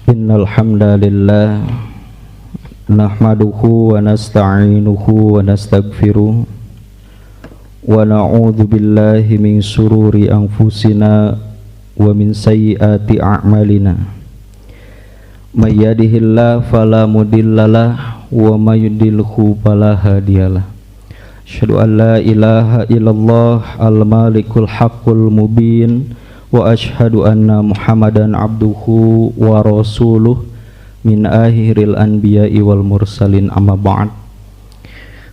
Innal hamdalillah nahmaduhu wa nasta'inuhu wa nastaghfiruh wa na'udzu billahi min shururi anfusina wa min sayyiati a'malina. May yahdihillahu fala mudhillalah wa may yudhlilhu fala hadiyalah. Asyhadu an la ilaha illallah al-malikul haqqul mubin wa asyhadu anna Muhammadan abduhu wa rasuluh min akhiril anbiya'i wal mursalin, amma ba'd.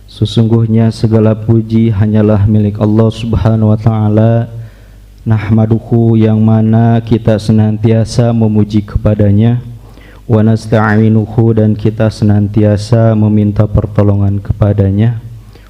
Sesungguhnya segala puji hanyalah milik Allah Subhanahu wa taala, nahmaduhu yang mana kita senantiasa memuji kepadanya, wa nasta'inuhu dan kita senantiasa meminta pertolongan kepadanya,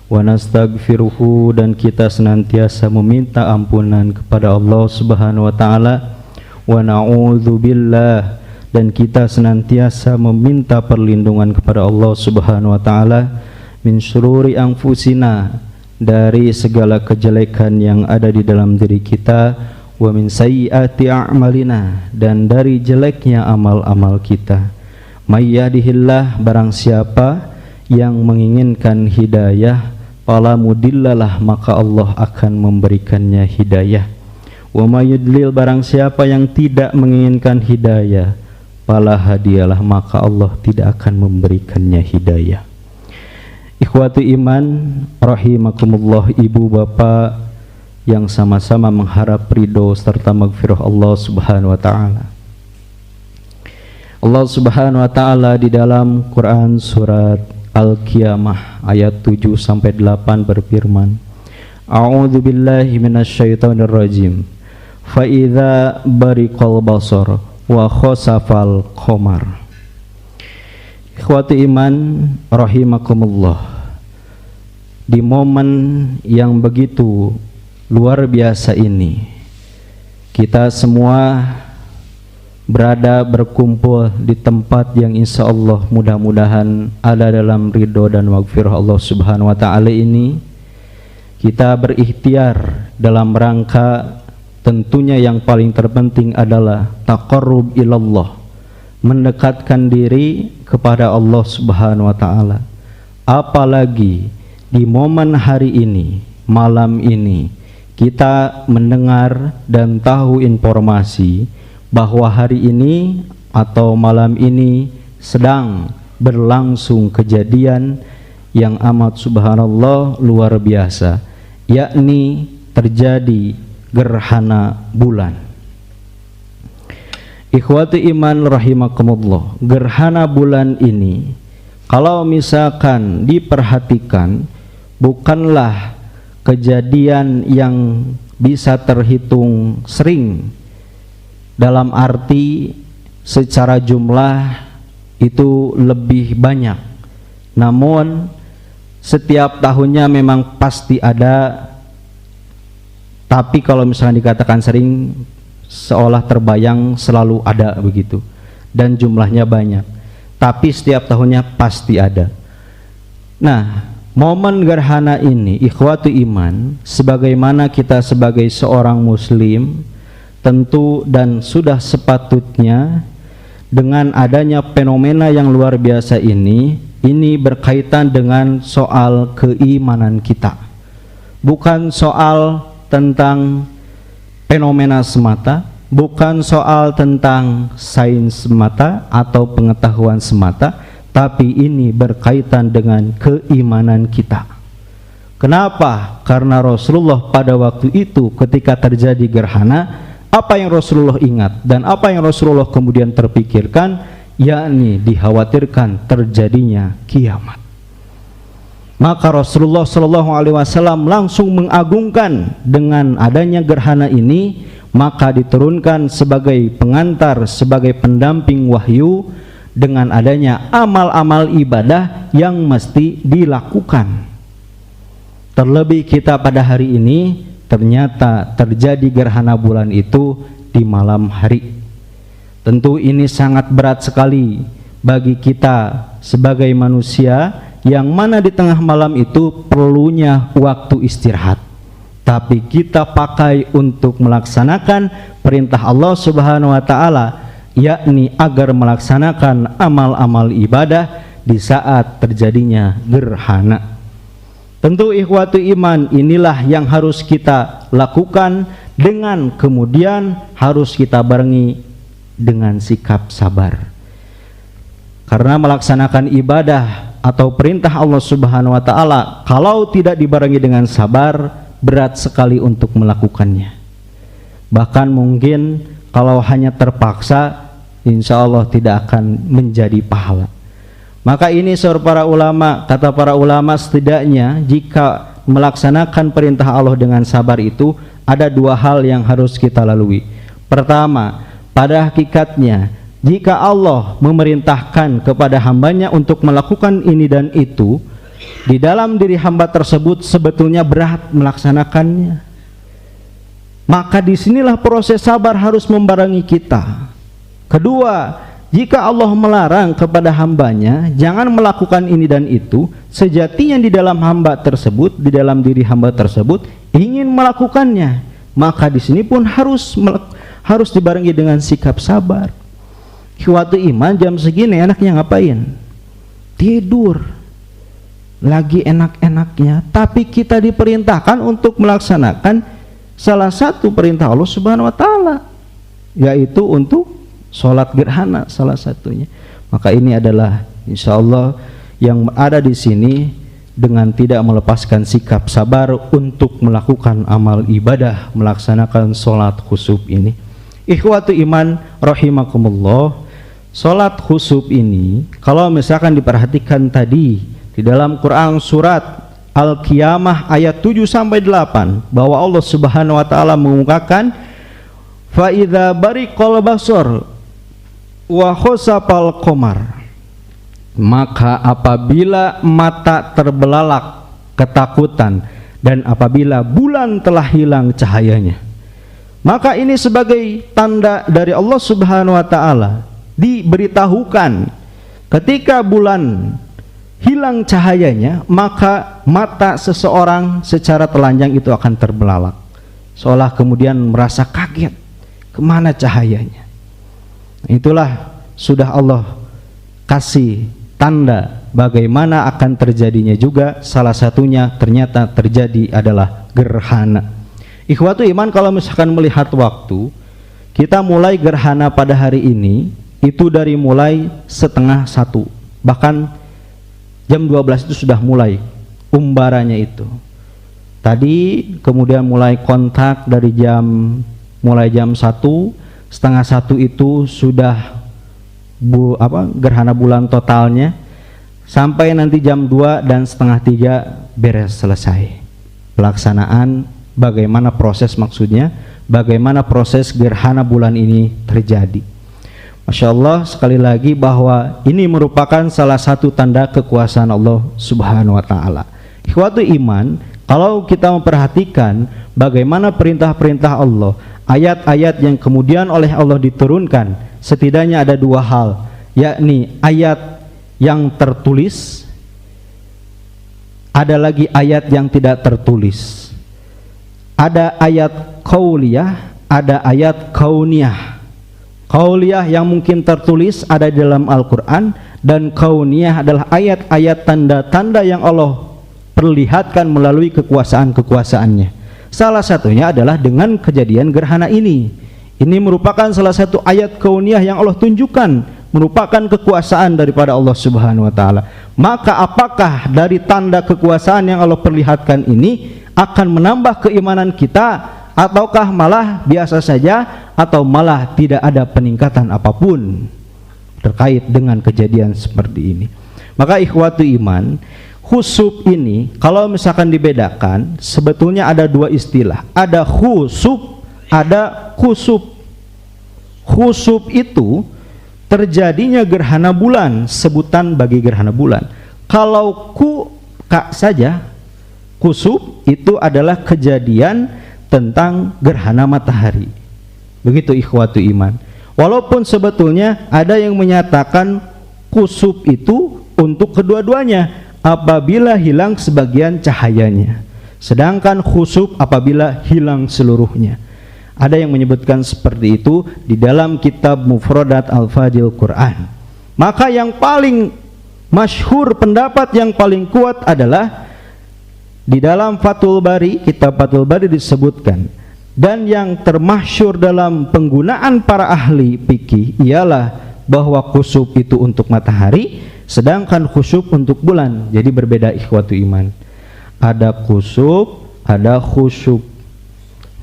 wa nastaghfiruhu dan kita senantiasa meminta ampunan kepada Allah Subhanahu wa taala, wa na'udzubillah dan kita senantiasa meminta perlindungan kepada Allah Subhanahu wa taala min syururi anfusina, dari segala kejelekan yang ada di dalam diri kita, wa min sayyiati a'malina dan dari jeleknya amal-amal kita. May yahdihillah, barang siapa yang menginginkan hidayah, fala mudhillalah maka Allah akan memberikannya hidayah. Wa may yudlil, barang siapa yang tidak menginginkan hidayah, fala hadiyalah maka Allah tidak akan memberikannya hidayah. Ikhwatu iman rahimakumullah, ibu bapak yang sama-sama mengharap ridho serta maghfirah Allah Subhanahu wa taala. Allah Subhanahu wa taala di dalam Quran surat Al-Qiyamah ayat 7-8 berfirman, A'udzu billahi minasyaitonir rajim. Fa idza bariqal basar wa khosafal qamar. Ikhwati iman rahimakumullah, di momen yang begitu luar biasa ini, kita semua berada berkumpul di tempat yang insya Allah mudah-mudahan ada dalam ridho dan maghfirah Allah Subhanahu wa ta'ala ini. Kita berikhtiar dalam rangka, tentunya yang paling terpenting adalah taqarrub ilallah, mendekatkan diri kepada Allah Subhanahu wa ta'ala. Apalagi di momen hari ini, malam ini, kita mendengar dan tahu informasi bahwa hari ini atau malam ini sedang berlangsung kejadian yang amat subhanallah luar biasa, yakni terjadi gerhana bulan. Ikhwati iman rahimakumullah, gerhana bulan ini kalau misalkan diperhatikan bukanlah kejadian yang bisa terhitung sering, dalam arti secara jumlah itu lebih banyak, namun setiap tahunnya memang pasti ada. Tapi kalau misalnya dikatakan sering, seolah terbayang selalu ada begitu, dan jumlahnya banyak, tapi setiap tahunnya pasti ada. Nah, momen gerhana ini ikhwatu iman, sebagaimana kita sebagai seorang muslim tentu dan sudah sepatutnya dengan adanya fenomena yang luar biasa ini berkaitan dengan soal keimanan kita, bukan soal tentang fenomena semata, bukan soal tentang sains semata atau pengetahuan semata, tapi ini berkaitan dengan keimanan kita. Kenapa? Karena Rasulullah pada waktu itu ketika terjadi gerhana, apa yang Rasulullah ingat dan apa yang Rasulullah kemudian terpikirkan, yakni dikhawatirkan terjadinya kiamat. Maka Rasulullah SAW langsung mengagungkan dengan adanya gerhana ini, maka diturunkan sebagai pengantar, sebagai pendamping wahyu dengan adanya amal-amal ibadah yang mesti dilakukan. Terlebih kita pada hari ini ternyata terjadi gerhana bulan itu di malam hari. Tentu ini sangat berat sekali bagi kita sebagai manusia, yang mana di tengah malam itu perlunya waktu istirahat, tapi kita pakai untuk melaksanakan perintah Allah Subhanahu wa taala, yakni agar melaksanakan amal-amal ibadah di saat terjadinya gerhana. Tentu ikhwatu iman, inilah yang harus kita lakukan, dengan kemudian harus kita barengi dengan sikap sabar. Karena melaksanakan ibadah atau perintah Allah Subhanahu wa taala kalau tidak dibarengi dengan sabar, berat sekali untuk melakukannya. Bahkan mungkin kalau hanya terpaksa, insya Allah tidak akan menjadi pahala. Maka ini saudara para ulama, kata para ulama, setidaknya jika melaksanakan perintah Allah dengan sabar itu ada dua hal yang harus kita lalui. Pertama, pada hakikatnya jika Allah memerintahkan kepada hambanya untuk melakukan ini dan itu, di dalam diri hamba tersebut sebetulnya berat melaksanakannya. Maka disinilah proses sabar harus membarengi kita. Kedua, jika Allah melarang kepada hambanya jangan melakukan ini dan itu, sejatinya di dalam hamba tersebut, di dalam diri hamba tersebut ingin melakukannya, maka di sini pun harus dibarengi dengan sikap sabar. Ikhwatu iman, jam segini enaknya ngapain? Tidur. Lagi enak-enaknya, tapi kita diperintahkan untuk melaksanakan salah satu perintah Allah Subhanahu wa taala, yaitu untuk sholat gerhana salah satunya. Maka ini adalah insya Allah yang ada di sini dengan tidak melepaskan sikap sabar untuk melakukan amal ibadah, melaksanakan sholat khusuf ini. Ikhwatu iman rahimakumullah, sholat khusuf ini kalau misalkan diperhatikan tadi di dalam Quran surat Al-Qiyamah ayat 7-8 bahwa Allah Subhanahu wa taala mengungkapkan fa idza bariqal basar wa khosafal qamar, maka apabila mata terbelalak ketakutan dan apabila bulan telah hilang cahayanya, maka ini sebagai tanda dari Allah Subhanahu wa taala diberitahukan ketika bulan hilang cahayanya, maka mata seseorang secara telanjang itu akan terbelalak, seolah kemudian merasa kaget, kemana cahayanya. Itulah sudah Allah kasih tanda bagaimana akan terjadinya juga, salah satunya ternyata terjadi adalah gerhana. Ikhwatu iman, kalau misalkan melihat waktu, kita mulai gerhana pada hari ini itu dari mulai 12:30, bahkan jam 12 itu sudah mulai umbarannya itu. Tadi kemudian mulai kontak dari mulai jam 1:30 itu sudah gerhana bulan totalnya, sampai nanti jam 2 dan 2:30 beres selesai pelaksanaan. Bagaimana proses, maksudnya bagaimana proses gerhana bulan ini terjadi. Masya Allah, sekali lagi bahwa ini merupakan salah satu tanda kekuasaan Allah Subhanahu wa taala. Ikhwatu iman, kalau kita memperhatikan bagaimana perintah-perintah Allah, ayat-ayat yang kemudian oleh Allah diturunkan, setidaknya ada dua hal, yakni ayat yang tertulis, ada lagi ayat yang tidak tertulis. Ada ayat qauliyah, ada ayat kauniyah. Qauliyah yang mungkin tertulis ada di dalam Al-Quran, dan kauniyah adalah ayat-ayat tanda-tanda yang Allah perlihatkan melalui kekuasaan-kekuasaannya. Salah satunya adalah dengan kejadian gerhana ini. Ini merupakan salah satu ayat kauniyah yang Allah tunjukkan, merupakan kekuasaan daripada Allah Subhanahu wa taala. Maka apakah dari tanda kekuasaan yang Allah perlihatkan ini akan menambah keimanan kita, ataukah malah biasa saja, atau malah tidak ada peningkatan apapun terkait dengan kejadian seperti ini? Maka ikhwatu iman, khusuf ini kalau misalkan dibedakan, sebetulnya ada dua istilah, ada khusuf, ada khusuf. Khusuf itu terjadinya gerhana bulan, sebutan bagi gerhana bulan. Kalau saja, khusuf itu adalah kejadian tentang gerhana matahari. Begitu ikhwatu iman. Walaupun sebetulnya ada yang menyatakan khusuf itu untuk kedua-duanya apabila hilang sebagian cahayanya, sedangkan khusuf apabila hilang seluruhnya. Ada yang menyebutkan seperti itu di dalam kitab Mufradat Al-Fadil Quran. Maka yang paling masyhur, pendapat yang paling kuat adalah di dalam Fathul Bari, kitab Fathul Bari disebutkan, dan yang termasyhur dalam penggunaan para ahli fikih ialah bahwa khusuf itu untuk matahari, sedangkan khusuf untuk bulan. Jadi berbeda ikhwatu iman. Ada khusuf, ada khusyuk.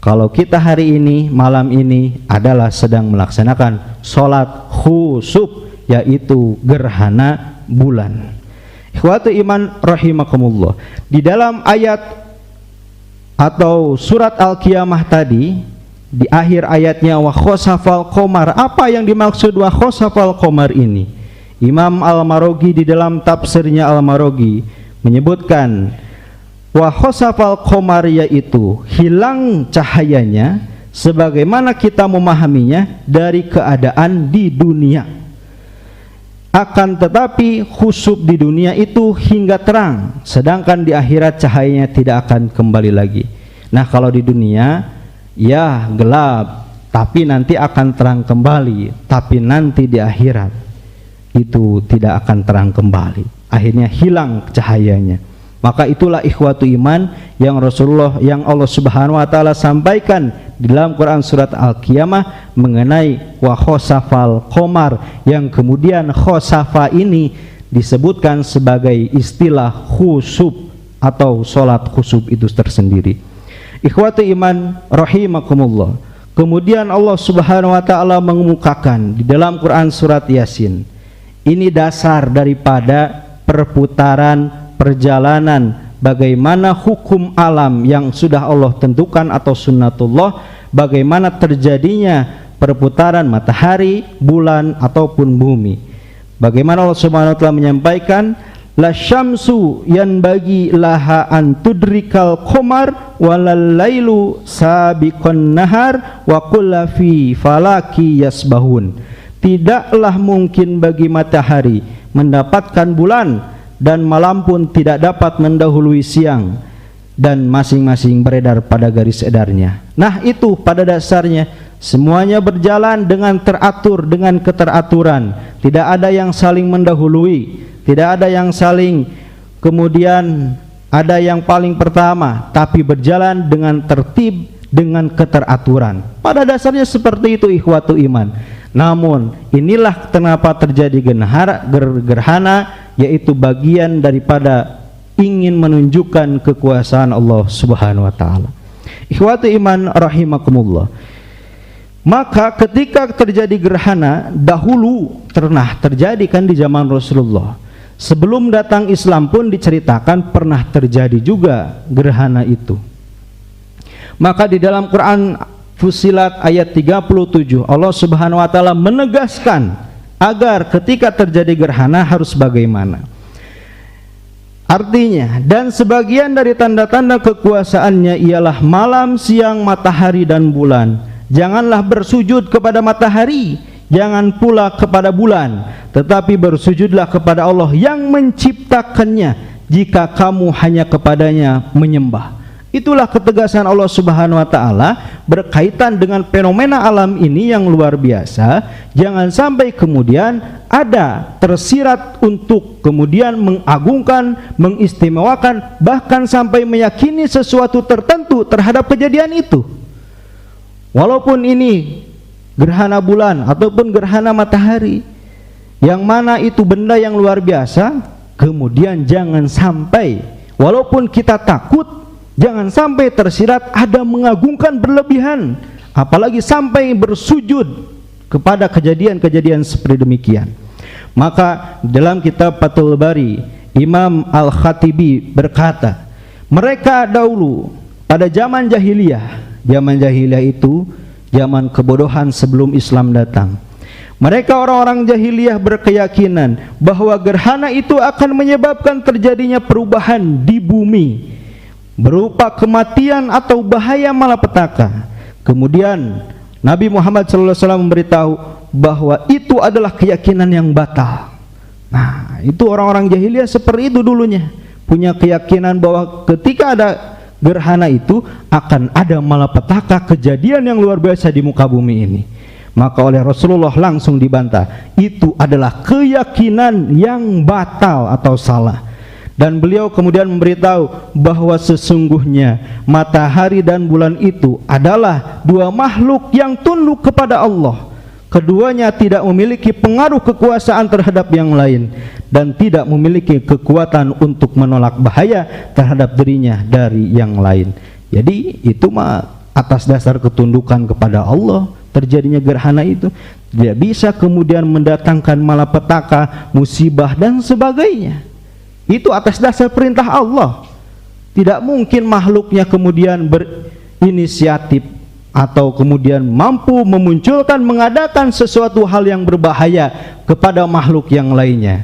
Kalau kita hari ini, malam ini adalah sedang melaksanakan sholat khusuf, yaitu gerhana bulan. Ikhwatu iman rahimakumullah, di dalam ayat atau surat Al-Qiyamah tadi, di akhir ayatnya wa khosafal qamar, apa yang dimaksud wa khosafal qamar ini? Imam Al-Maraghi di dalam tafsirnya Al-Maraghi menyebutkan wa khosafal qamar, yaitu hilang cahayanya sebagaimana kita memahaminya dari keadaan di dunia. Akan tetapi khusuf di dunia itu hingga terang, sedangkan di akhirat cahayanya tidak akan kembali lagi. Nah, kalau di dunia ya gelap, tapi nanti akan terang kembali. Tapi nanti di akhirat itu tidak akan terang kembali, akhirnya hilang cahayanya. Maka itulah ikhwatu iman yang Rasulullah, yang Allah Subhanahu wa taala sampaikan di dalam Quran surat Al-Qiyamah mengenai wa khosafal qamar, yang kemudian khosafa ini disebutkan sebagai istilah khusuf atau salat khusuf itu tersendiri. Ikhwatu iman rahimakumullah. Kemudian Allah Subhanahu wa taala mengemukakan di dalam Quran surat Yasin. Ini dasar daripada perputaran perjalanan bagaimana hukum alam yang sudah Allah tentukan atau sunnatullah, bagaimana terjadinya perputaran matahari, bulan ataupun bumi. Bagaimana Allah Subhanahu wa taala menyampaikan la syamsu yanbaghi laha an tudrikal qamar walal lailu sabiqun nahar wa kullu fi falaki yasbahun. Tidaklah mungkin bagi matahari mendapatkan bulan, dan malam pun tidak dapat mendahului siang, dan masing-masing beredar pada garis edarnya. Nah, itu pada dasarnya semuanya berjalan dengan teratur, dengan keteraturan. Tidak ada yang saling mendahului, tidak ada yang saling kemudian ada yang paling pertama, tapi berjalan dengan tertib, dengan keteraturan. Pada dasarnya seperti itu ikhwatu iman. Namun inilah kenapa terjadi gerhana, yaitu bagian daripada ingin menunjukkan kekuasaan Allah Subhanahu wa taala. Ikhwatu iman rahimakumullah. Maka ketika terjadi gerhana, dahulu pernah terjadi kan di zaman Rasulullah. Sebelum datang Islam pun diceritakan pernah terjadi juga gerhana itu. Maka di dalam Quran Fussilat ayat 37 Allah Subhanahu wa taala menegaskan agar ketika terjadi gerhana harus bagaimana. Artinya, dan sebagian dari tanda-tanda kekuasaannya ialah malam, siang, matahari dan bulan. Janganlah bersujud kepada matahari, jangan pula kepada bulan, tetapi bersujudlah kepada Allah yang menciptakannya jika kamu hanya kepadanya menyembah. Itulah ketegasan Allah Subhanahu wa taala berkaitan dengan fenomena alam ini yang luar biasa. Jangan sampai kemudian ada tersirat untuk kemudian mengagungkan, mengistimewakan, bahkan sampai meyakini sesuatu tertentu terhadap kejadian itu. Walaupun ini gerhana bulan ataupun gerhana matahari, yang mana itu benda yang luar biasa, kemudian jangan sampai walaupun kita takut, jangan sampai tersirat ada mengagungkan berlebihan, apalagi sampai bersujud kepada kejadian-kejadian seperti demikian. Maka dalam kitab Fathul Bari, Imam Al-Khatibi berkata, mereka dahulu pada zaman jahiliyah itu zaman kebodohan sebelum Islam datang. Mereka orang-orang jahiliyah berkeyakinan bahwa gerhana itu akan menyebabkan terjadinya perubahan di bumi berupa kematian atau bahaya malapetaka. Kemudian Nabi Muhammad SAW memberitahu bahwa itu adalah keyakinan yang batal. Nah, itu orang-orang jahiliyah seperti itu dulunya, punya keyakinan bahwa ketika ada gerhana itu akan ada malapetaka, kejadian yang luar biasa di muka bumi ini. Maka oleh Rasulullah langsung dibantah, itu adalah keyakinan yang batal atau salah. Dan beliau kemudian memberitahu bahwa sesungguhnya matahari dan bulan itu adalah dua makhluk yang tunduk kepada Allah. Keduanya tidak memiliki pengaruh kekuasaan terhadap yang lain dan tidak memiliki kekuatan untuk menolak bahaya terhadap dirinya dari yang lain. Jadi itu mah atas dasar ketundukan kepada Allah terjadinya gerhana itu. Tidak bisa kemudian mendatangkan malapetaka, musibah dan sebagainya. Itu atas dasar perintah Allah. Tidak mungkin makhluknya kemudian berinisiatif atau kemudian mampu memunculkan, mengadakan sesuatu hal yang berbahaya kepada makhluk yang lainnya.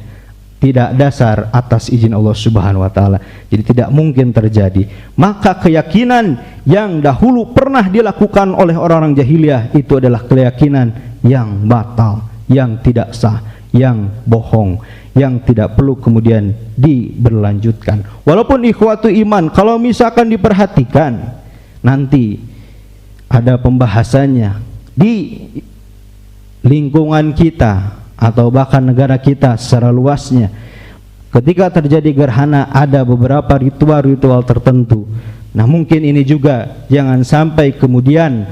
Tidak dasar atas izin Allah Subhanahu wa taala. Jadi tidak mungkin terjadi. Maka keyakinan yang dahulu pernah dilakukan oleh orang-orang jahiliyah itu adalah keyakinan yang batal, yang tidak sah, yang bohong, yang tidak perlu kemudian diberlanjutkan. Walaupun ikhwatu iman, kalau misalkan diperhatikan nanti ada pembahasannya di lingkungan kita atau bahkan negara kita secara luasnya. Ketika terjadi gerhana ada beberapa ritual-ritual tertentu. Nah mungkin ini juga jangan sampai kemudian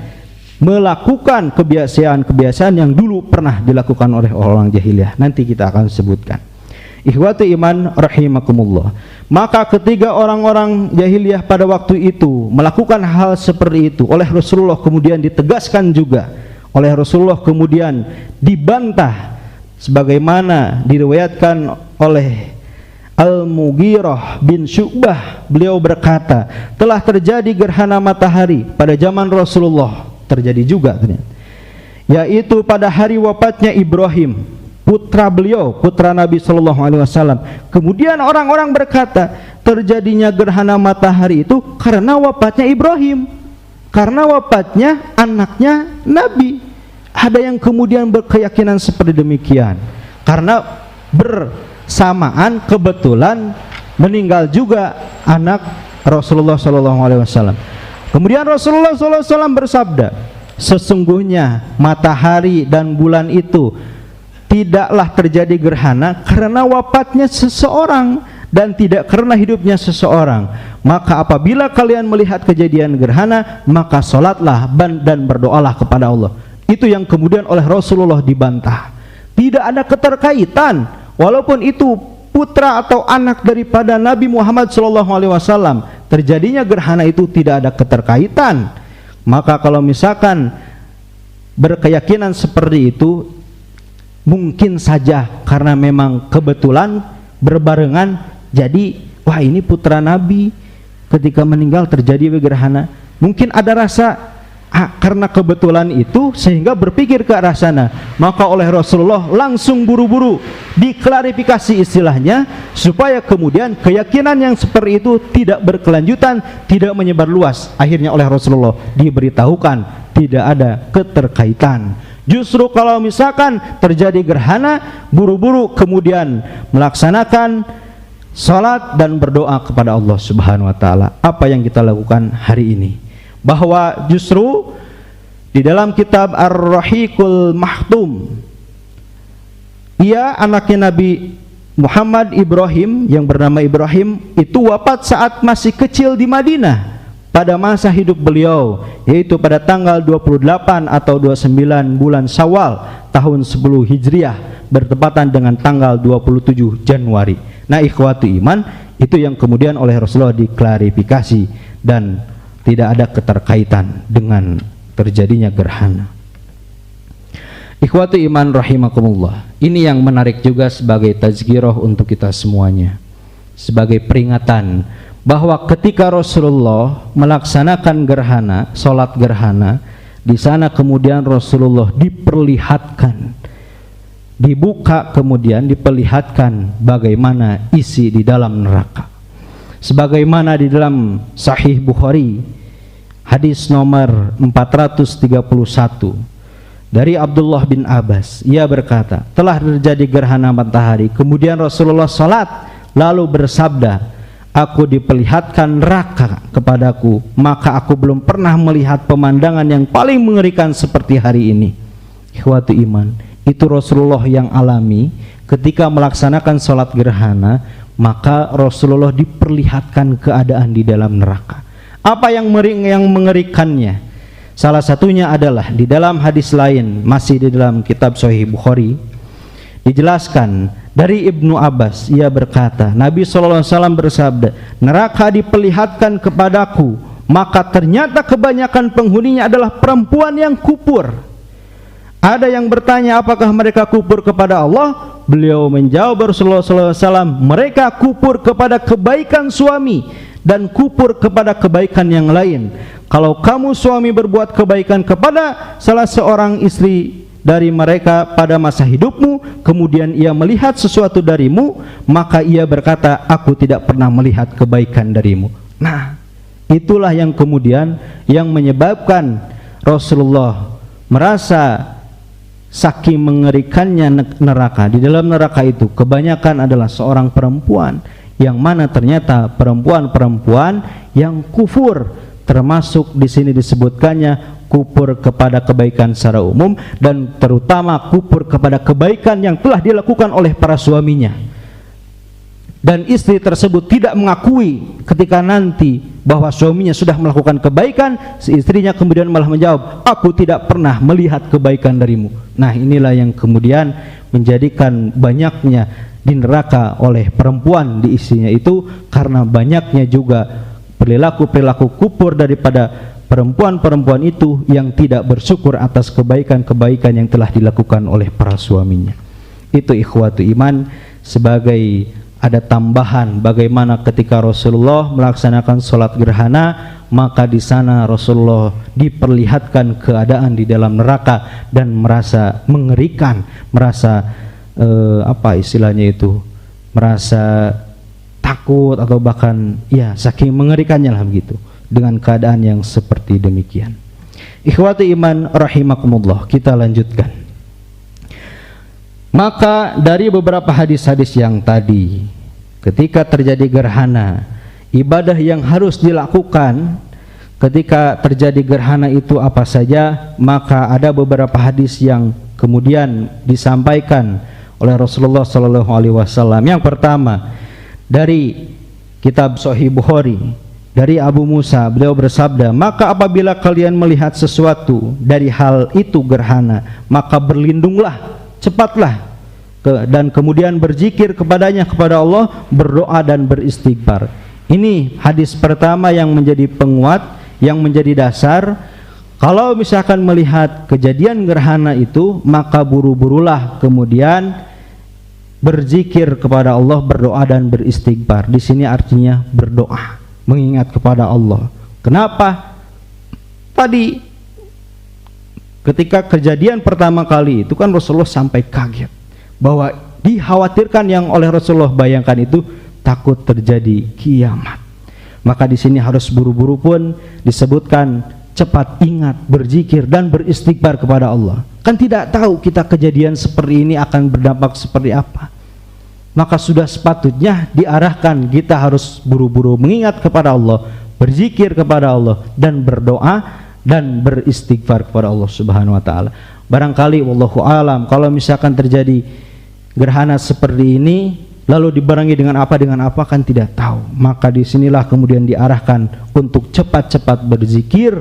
melakukan kebiasaan-kebiasaan yang dulu pernah dilakukan oleh orang jahiliyah. Nanti kita akan sebutkan. Ikhwatu iman rahimakumullah. Maka ketiga orang-orang jahiliyah pada waktu itu melakukan hal seperti itu, oleh Rasulullah kemudian ditegaskan juga, oleh Rasulullah kemudian dibantah, sebagaimana diriwayatkan oleh Al-Mughirah bin Syu'bah. Beliau berkata, telah terjadi gerhana matahari pada zaman Rasulullah, terjadi juga ternyata, yaitu pada hari wafatnya Ibrahim, putra beliau, putra Nabi SAW. Kemudian orang-orang berkata, terjadinya gerhana matahari itu karena wafatnya Ibrahim, karena wafatnya anaknya Nabi. Ada yang kemudian berkeyakinan seperti demikian, karena bersamaan kebetulan meninggal juga anak Rasulullah SAW. Kemudian Rasulullah SAW bersabda, sesungguhnya matahari dan bulan itu tidaklah terjadi gerhana karena wafatnya seseorang dan tidak karena hidupnya seseorang. Maka apabila kalian melihat kejadian gerhana, maka sholatlah dan berdoalah kepada Allah. Itu yang kemudian oleh Rasulullah dibantah. Tidak ada keterkaitan, walaupun itu putra atau anak daripada Nabi Muhammad SAW, terjadinya gerhana itu tidak ada keterkaitan. Maka kalau misalkan berkeyakinan seperti itu, mungkin saja karena memang kebetulan berbarengan, jadi wah ini putra Nabi ketika meninggal terjadi gerhana. Mungkin ada rasa karena kebetulan itu sehingga berpikir ke arah sana. Maka oleh Rasulullah langsung buru-buru diklarifikasi istilahnya, supaya kemudian keyakinan yang seperti itu tidak berkelanjutan, tidak menyebar luas. Akhirnya oleh Rasulullah diberitahukan tidak ada keterkaitan. Justru kalau misalkan terjadi gerhana, buru-buru kemudian melaksanakan salat dan berdoa kepada Allah Subhanahu wa taala. Apa yang kita lakukan hari ini? Bahwa justru di dalam kitab Ar-Rahiqul Mahtum, ia anaknya Nabi Muhammad Ibrahim yang bernama Ibrahim itu wafat saat masih kecil di Madinah pada masa hidup beliau, yaitu pada tanggal 28 atau 29 bulan Syawal tahun 10 Hijriah, bertepatan dengan tanggal 27 Januari. Nah ikhwatu iman, itu yang kemudian oleh Rasulullah diklarifikasi dan tidak ada keterkaitan dengan terjadinya gerhana. Ikhwatu iman rahimakumullah. Ini yang menarik juga sebagai tazkirah untuk kita semuanya, sebagai peringatan bahwa ketika Rasulullah melaksanakan gerhana, sholat gerhana, di sana kemudian Rasulullah diperlihatkan, dibuka kemudian diperlihatkan bagaimana isi di dalam neraka. Sebagaimana di dalam Sahih Bukhari, hadis nomor 431 dari Abdullah bin Abbas, ia berkata, telah terjadi gerhana matahari, kemudian Rasulullah salat lalu bersabda, aku diperlihatkan neraka kepadaku, maka aku belum pernah melihat pemandangan yang paling mengerikan seperti hari ini. Ikhwatu iman, itu Rasulullah yang alami ketika melaksanakan sholat gerhana, maka Rasulullah diperlihatkan keadaan di dalam neraka. Apa yang mengerikannya? Salah satunya adalah di dalam hadis lain, masih di dalam kitab Sahih Bukhari, dijelaskan dari Ibnu Abbas, ia berkata, Nabi SAW bersabda, neraka diperlihatkan kepadaku, maka ternyata kebanyakan penghuninya adalah perempuan yang kufur. Ada yang bertanya, apakah mereka kufur kepada Allah? Beliau menjawab Rasulullah SAW, mereka kufur kepada kebaikan suami dan kufur kepada kebaikan yang lain. Kalau kamu suami berbuat kebaikan kepada salah seorang istri dari mereka pada masa hidupmu, kemudian ia melihat sesuatu darimu, maka ia berkata, aku tidak pernah melihat kebaikan darimu. Nah, itulah yang kemudian yang menyebabkan Rasulullah merasa saking mengerikannya neraka. Di dalam neraka itu kebanyakan adalah seorang perempuan, yang mana ternyata perempuan-perempuan yang kufur, termasuk di sini disebutkannya kufur kepada kebaikan secara umum, dan terutama kufur kepada kebaikan yang telah dilakukan oleh para suaminya. Dan istri tersebut tidak mengakui ketika nanti bahwa suaminya sudah melakukan kebaikan, si istrinya kemudian malah menjawab, aku tidak pernah melihat kebaikan darimu. Nah, inilah yang kemudian menjadikan banyaknya di neraka oleh perempuan di istrinya itu, karena banyaknya juga perilaku-perilaku kufur daripada perempuan-perempuan itu yang tidak bersyukur atas kebaikan-kebaikan yang telah dilakukan oleh para suaminya. Itu ikhwatu iman sebagai ada tambahan bagaimana ketika Rasulullah melaksanakan sholat gerhana, maka di sana Rasulullah diperlihatkan keadaan di dalam neraka dan merasa mengerikan, merasa apa istilahnya itu, merasa takut atau bahkan ya saking mengerikannya lah begitu dengan keadaan yang seperti demikian. Ikhwati iman rahimakumullah, kita lanjutkan. Maka dari beberapa hadis-hadis yang tadi, ketika terjadi gerhana, ibadah yang harus dilakukan ketika terjadi gerhana itu apa saja, maka ada beberapa hadis yang kemudian disampaikan oleh Rasulullah SAW. Yang pertama dari kitab Sahih Bukhari, dari Abu Musa, beliau bersabda, maka apabila kalian melihat sesuatu dari hal itu gerhana, maka berlindunglah, cepatlah, dan kemudian berzikir kepadanya, kepada Allah, berdoa dan beristighfar. Ini hadis pertama yang menjadi penguat, yang menjadi dasar. Kalau misalkan melihat kejadian gerhana itu, maka buru-burulah kemudian berzikir kepada Allah, berdoa dan beristighfar. Di sini artinya berdoa, mengingat kepada Allah. Kenapa? Tadi ketika kejadian pertama kali itu kan Rasulullah sampai kaget bahwa dikhawatirkan yang oleh Rasulullah bayangkan itu takut terjadi kiamat. Maka di sini harus buru-buru pun disebutkan cepat ingat, berzikir dan beristighfar kepada Allah. Kan tidak tahu kita kejadian seperti ini akan berdampak seperti apa. Maka sudah sepatutnya diarahkan kita harus buru-buru mengingat kepada Allah, berzikir kepada Allah dan berdoa dan beristighfar kepada Allah Subhanahu wa taala. Barangkali wallahu alam kalau misalkan terjadi gerhana seperti ini lalu dibarengi dengan apa kan tidak tahu. Maka disinilah kemudian diarahkan untuk cepat-cepat berzikir,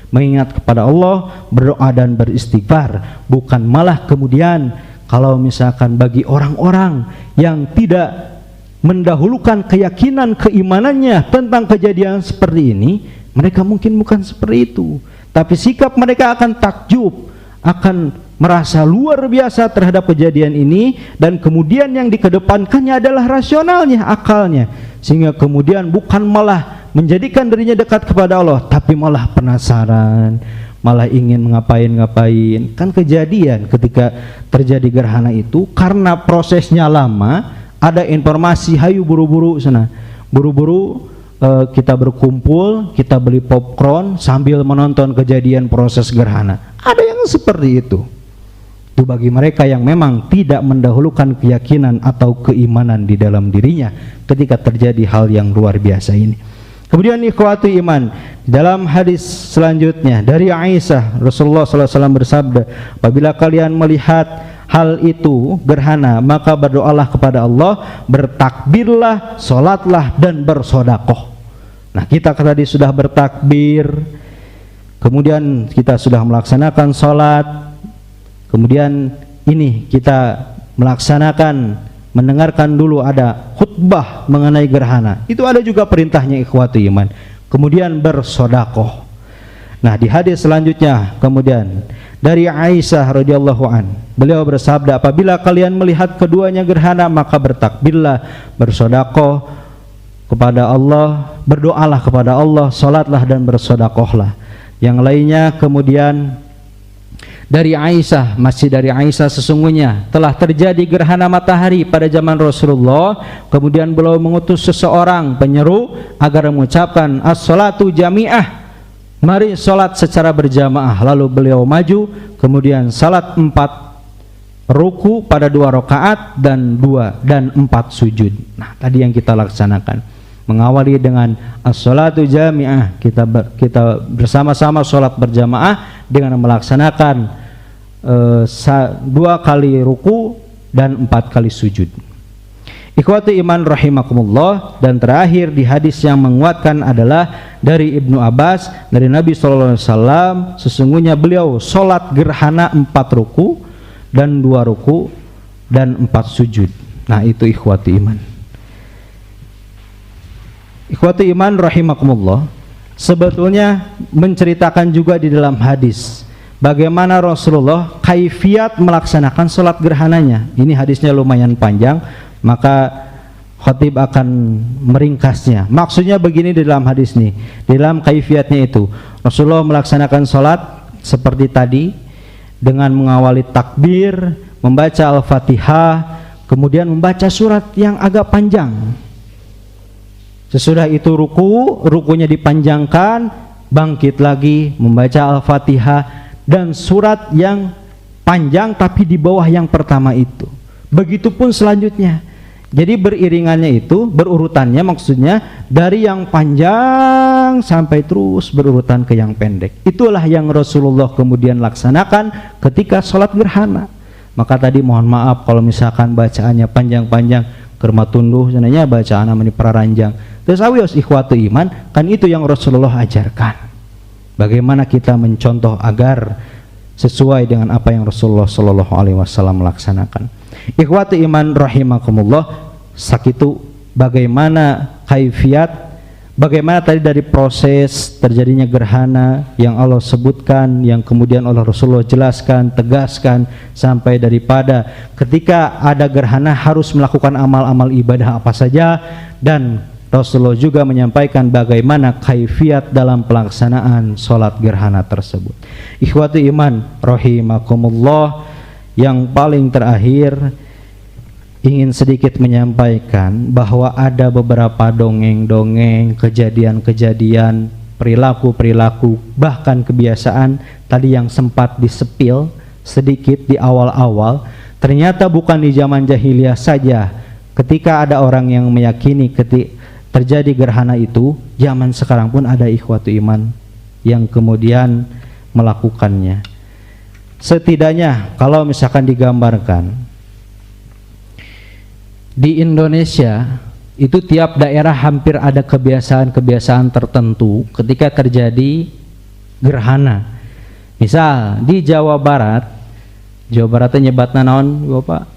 mengingat kepada Allah, berdoa dan beristighfar. Bukan malah kemudian kalau misalkan bagi orang-orang yang tidak mendahulukan keyakinan keimanannya tentang kejadian seperti ini, mereka mungkin bukan seperti itu, tapi sikap mereka akan takjub, akan merasa luar biasa terhadap kejadian ini, dan kemudian yang dikedepankannya adalah rasionalnya, akalnya, sehingga kemudian bukan malah menjadikan dirinya dekat kepada Allah, tapi malah penasaran, malah ingin ngapain-ngapain. Kan kejadian ketika terjadi gerhana itu karena prosesnya lama, ada informasi, hayu buru-buru sana, buru-buru kita berkumpul, kita beli popcorn sambil menonton kejadian proses gerhana. Ada yang seperti itu. Itu bagi mereka yang memang tidak mendahulukan keyakinan atau keimanan di dalam dirinya ketika terjadi hal yang luar biasa ini. Kemudian ikhwati iman, dalam hadis selanjutnya dari Aisyah, Rasulullah SAW bersabda, apabila kalian melihat hal itu gerhana, maka berdoalah kepada Allah, bertakbirlah, sholatlah, dan bersodakoh. Nah, kita tadi sudah bertakbir, kemudian kita sudah melaksanakan sholat, kemudian ini kita melaksanakan, mendengarkan dulu ada khutbah mengenai gerhana. Itu ada juga perintahnya ikhwati iman. Kemudian bersodakoh. Nah, di hadis selanjutnya kemudian dari Aisyah radhiyallahu an, beliau bersabda, apabila kalian melihat keduanya gerhana, maka bertakbirlah, bersodakoh kepada Allah, berdoalah kepada Allah, salatlah dan bersodakohlah. Yang lainnya kemudian dari Aisyah, masih dari Aisyah, sesungguhnya telah terjadi gerhana matahari pada zaman Rasulullah, kemudian beliau mengutus seseorang penyeru agar mengucapkan as-salatu jami'ah, mari salat secara berjamaah. Lalu beliau maju, kemudian salat 4 ruku pada 2 rakaat dan 4 sujud. Nah, tadi yang kita laksanakan, mengawali dengan as-salatu jami'ah, kita bersama-sama salat berjamaah dengan melaksanakan 2 kali ruku dan 4 kali sujud. Ikhwati iman rahimakumullah. Dan terakhir di hadis yang menguatkan adalah dari Ibnu Abbas, dari Nabi SAW, sesungguhnya beliau sholat gerhana 4 ruku dan 2 ruku dan 4 sujud. Nah, itu ikhwati iman. Ikhwati iman rahimakumullah, sebetulnya menceritakan juga di dalam hadis bagaimana Rasulullah kaifiat melaksanakan sholat gerhananya. Ini hadisnya lumayan panjang, maka khatib akan meringkasnya. Maksudnya begini di dalam hadis ini, di dalam kaifiatnya itu Rasulullah melaksanakan sholat seperti tadi dengan mengawali takbir, membaca Al-Fatihah, kemudian membaca surat yang agak panjang. Sesudah itu rukunya dipanjangkan, bangkit lagi membaca Al-Fatihah dan surat yang panjang tapi di bawah yang pertama itu. Begitupun selanjutnya. Jadi beriringannya itu, berurutannya maksudnya dari yang panjang sampai terus berurutan ke yang pendek. Itulah yang Rasulullah kemudian laksanakan ketika sholat gerhana. Maka tadi mohon maaf kalau misalkan bacaannya panjang-panjang, kerma tunduh sebenarnya bacaan namanya praranjang. Terus awios ikhwatu iman, kan itu yang Rasulullah ajarkan. Bagaimana kita mencontoh agar sesuai dengan apa yang Rasulullah Shallallahu Alaihi Wasallam melaksanakan. Ikhwatu iman rahimakumullah, sakitu bagaimana kaifiat, bagaimana tadi dari proses terjadinya gerhana yang Allah sebutkan, yang kemudian oleh Rasulullah jelaskan, tegaskan, sampai daripada ketika ada gerhana harus melakukan amal-amal ibadah apa saja, dan Rasulullah juga menyampaikan bagaimana kaifiat dalam pelaksanaan sholat gerhana tersebut. Ikhwati iman rahimakumullah, yang paling terakhir ingin sedikit menyampaikan bahwa ada beberapa dongeng-dongeng, kejadian-kejadian, perilaku-perilaku, bahkan kebiasaan tadi yang sempat disepil sedikit di awal-awal, ternyata bukan di zaman jahiliyah saja ketika ada orang yang meyakini ketika terjadi gerhana itu, zaman sekarang pun ada ikhwatu iman yang kemudian melakukannya. Setidaknya kalau misalkan digambarkan di Indonesia itu tiap daerah hampir ada kebiasaan-kebiasaan tertentu ketika terjadi gerhana. Misal di Jawa Baratnya nyebatna naon Bapak?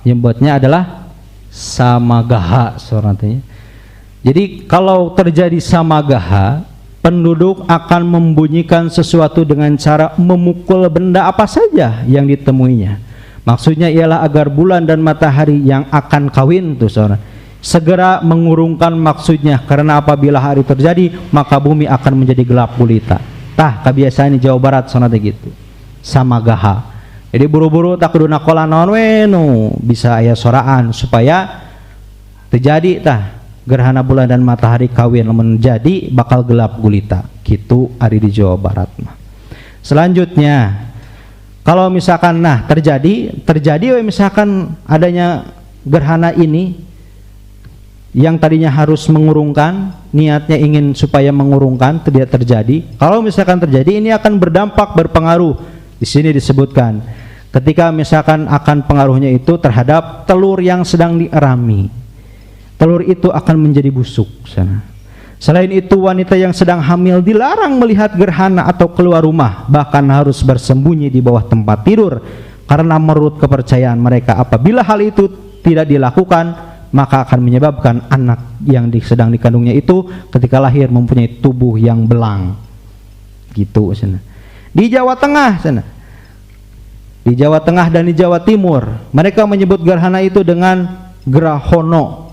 Nyebutnya adalah samagaha sorantinya. Jadi kalau terjadi samagaha, penduduk akan membunyikan sesuatu dengan cara memukul benda apa saja yang ditemuinya. Maksudnya ialah agar bulan dan matahari yang akan kawin tuh saudara segera mengurungkan maksudnya, karena apabila hari terjadi maka bumi akan menjadi gelap gulita. Tah kebiasaan di Jawa Barat soalnya gitu. Samagaha. Jadi buru-buru tak keduna kola naon we nu bisa aya soraan supaya terjadi tah gerhana bulan dan matahari kawin, menjadi bakal gelap gulita. Gitu ari di Jawa Barat mah. Selanjutnya Kalau misalkan terjadi misalkan adanya gerhana ini yang tadinya harus mengurungkan, niatnya ingin supaya mengurungkan, tidak terjadi. Kalau misalkan terjadi, ini akan berdampak, berpengaruh. Di sini disebutkan ketika misalkan akan pengaruhnya itu terhadap telur yang sedang dierami, telur itu akan menjadi busuk sana. Selain itu, wanita yang sedang hamil dilarang melihat gerhana atau keluar rumah, bahkan harus bersembunyi di bawah tempat tidur, karena menurut kepercayaan mereka apabila hal itu tidak dilakukan, maka akan menyebabkan anak yang sedang dikandungnya itu ketika lahir mempunyai tubuh yang belang. Gitu sana. Di Jawa Tengah sana, di Jawa Tengah dan di Jawa Timur, mereka menyebut gerhana itu dengan Grahono,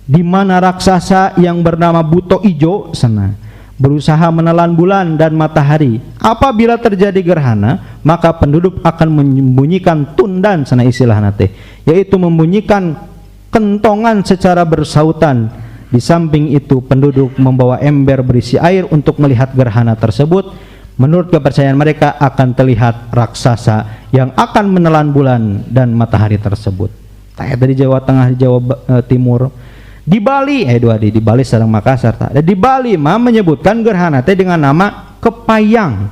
di mana raksasa yang bernama Buto Ijo sana berusaha menelan bulan dan matahari. Apabila terjadi gerhana, maka penduduk akan membunyikan tundan sana istilah nate, yaitu membunyikan kentongan secara bersautan. Di samping itu, penduduk membawa ember berisi air untuk melihat gerhana tersebut. Menurut kepercayaan mereka akan terlihat raksasa yang akan menelan bulan dan matahari tersebut. Dari Jawa Tengah, Jawa Timur. Di Bali, di Bali sareng Makassar. Di Bali menyebutkan gerhana dengan nama Kepayang,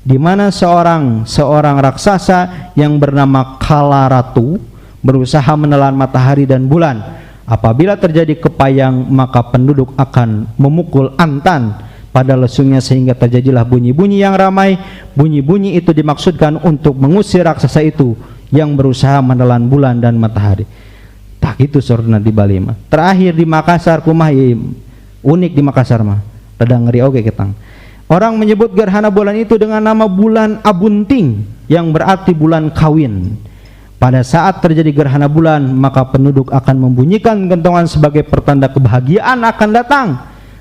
di mana seorang raksasa yang bernama Kalaratu berusaha menelan matahari dan bulan. Apabila terjadi kepayang, maka penduduk akan memukul antan pada lesungnya sehingga terjadilah bunyi-bunyi yang ramai. Bunyi-bunyi itu dimaksudkan untuk mengusir raksasa itu yang berusaha menelan bulan dan matahari. Tak itu sorna di Bali mah. Terakhir di Makassar kumah unik di Makassar mah. Rada ngeri oge ketang. Orang menyebut gerhana bulan itu dengan nama bulan Abunting, yang berarti bulan kawin. Pada saat terjadi gerhana bulan, maka penduduk akan membunyikan kentongan sebagai pertanda kebahagiaan akan datang,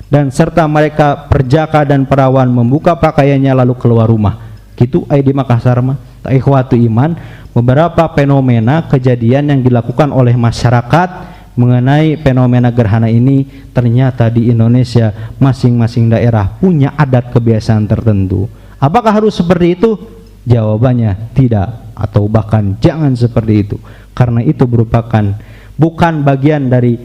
dan serta mereka perjaka dan perawan membuka pakaiannya lalu keluar rumah. Gitu di Makassar mah. Ikhwatu iman, beberapa fenomena kejadian yang dilakukan oleh masyarakat mengenai fenomena gerhana ini, ternyata di Indonesia masing-masing daerah punya adat kebiasaan tertentu. Apakah harus seperti itu? Jawabannya tidak, atau bahkan jangan seperti itu, karena itu merupakan bukan bagian dari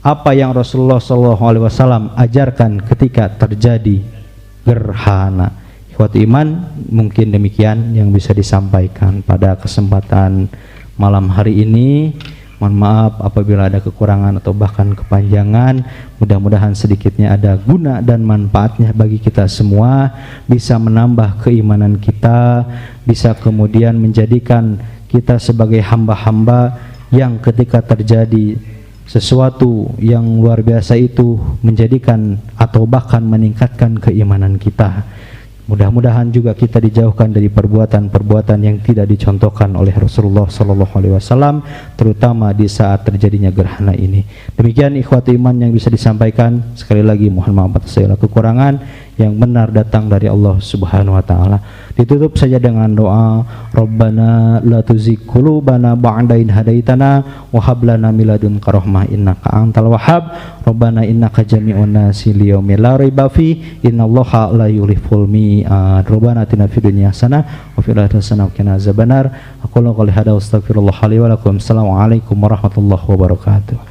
apa yang Rasulullah SAW ajarkan ketika terjadi gerhana. Ikhwati iman, mungkin demikian yang bisa disampaikan pada kesempatan malam hari ini. Mohon maaf apabila ada kekurangan atau bahkan kepanjangan. Mudah-mudahan sedikitnya ada guna dan manfaatnya bagi kita semua, bisa menambah keimanan kita, bisa kemudian menjadikan kita sebagai hamba-hamba yang ketika terjadi sesuatu yang luar biasa itu menjadikan atau bahkan meningkatkan keimanan kita. Mudah-mudahan juga kita dijauhkan dari perbuatan-perbuatan yang tidak dicontohkan oleh Rasulullah SAW, terutama di saat terjadinya gerhana ini. Demikian ikhwati iman yang bisa disampaikan. Sekali lagi mohon maaf atas segala kekurangan, yang benar datang dari Allah Subhanahu wa taala. Ditutup saja dengan doa, Rabbana la tuzigh qulubana ba'da idh hadaitana wa hab lana min ladunka rahmah innaka antal wahhab. Rabbana innaka jami'un nasi liyaumin la raiba fi innallaha la yuliful mi'ad. Rabbana atina fid dunya hasanah wa fil akhirati hasanah wa qina azabannar. Aqulu qouli hadza wa astaghfirullah li wa lakum. Assalamualaikum warahmatullahi wabarakatuh.